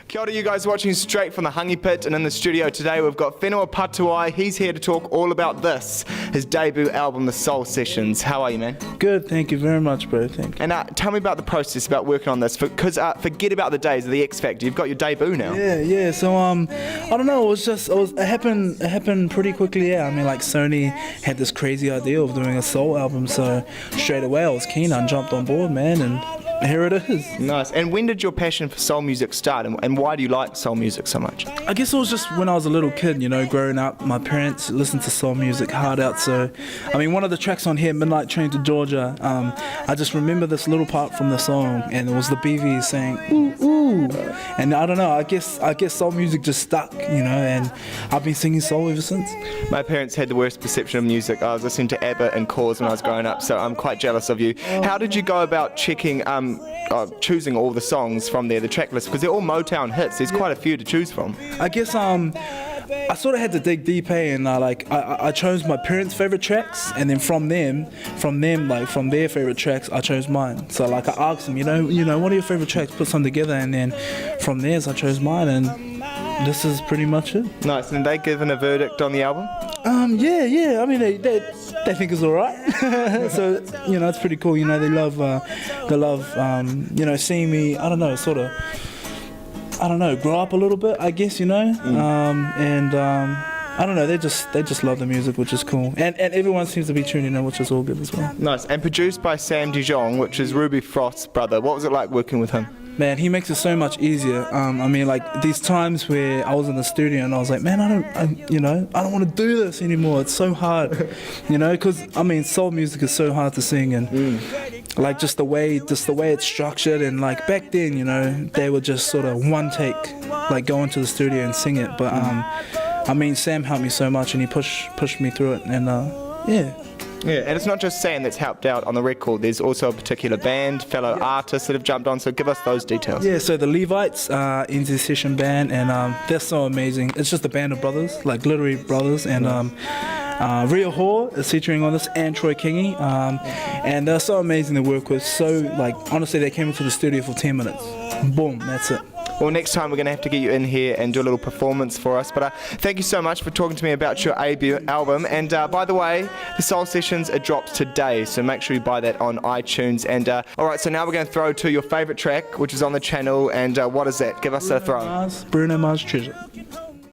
Kia ora, you guys watching straight from the Hangi Pit, and in the studio today we've got Whenua Patuwai. He's here to talk all about this, his debut album, The Soul Sessions. How are you, man? Good, thank you very much, bro. Thank you. And tell me about the process about working on this, because forget about the days of the X Factor. You've got your debut now. Yeah. So I don't know. It happened pretty quickly. Yeah, I mean, like Sony had this crazy idea of doing a soul album, so straight away I was keen. I jumped on board, man, and here it is. Nice. And when did your passion for soul music start, and why do you like soul music so much? I guess it was just when I was a little kid, you know, growing up. My parents listened to soul music hard out. So, I mean, one of the tracks on here, Midnight Train to Georgia, I just remember this little part from the song, and it was the BVs saying, ooh, ooh. And I don't know, I guess soul music just stuck, you know, and I've been singing soul ever since. My parents had the worst perception of music. I was listening to ABBA and Cause when I was growing up, so I'm quite jealous of you. How did you go about checking, choosing all the songs from there, the track list? Because they're all Motown hits. There's quite a few to choose from. I guess I sort of had to dig deep, and I chose my parents' favorite tracks, and then from their favorite tracks, I chose mine. So like I asked them, you know, what are your favorite tracks? Put some together, and then from theirs I chose mine, and this is pretty much it. Nice. And they given a verdict on the album? Yeah. I mean, they think it's alright. So you know, it's pretty cool. You know, they love you know, seeing me. I don't know, grow up a little bit, I guess, you know. I don't know, they just love the music, which is cool. And everyone seems to be tuning in, which is all good as well. Nice. And produced by Sam Dijon, which is Ruby Frost's brother. What was it like working with him? Man, he makes it so much easier. I mean, like these times where I was in the studio and I was like, man, I don't want to do this anymore. It's so hard, you know, because I mean, soul music is so hard to sing, and like just the way it's structured, and like back then, you know, they would just sort of one take, like go into the studio and sing it. But I mean, Sam helped me so much, and he pushed me through it, and yeah. Yeah, and it's not just Sam that's helped out on the record. There's also a particular band, fellow artists that have jumped on, so give us those details. Yeah, so the Levites are in the session band, and they're so amazing. It's just a band of brothers, like literally brothers, and Ria Hall is featuring on this, and Troy Kingy, and they're so amazing to work with. So, like, honestly, they came into the studio for 10 minutes. Boom, that's it. Well, next time we're going to have to get you in here and do a little performance for us. But thank you so much for talking to me about your debut album. And by the way, the Soul Sessions drops today, so make sure you buy that on iTunes. And all right, so now we're going to throw to your favourite track, which is on the channel. And what is that? Give us a throw. Bruno Mars, Treasure.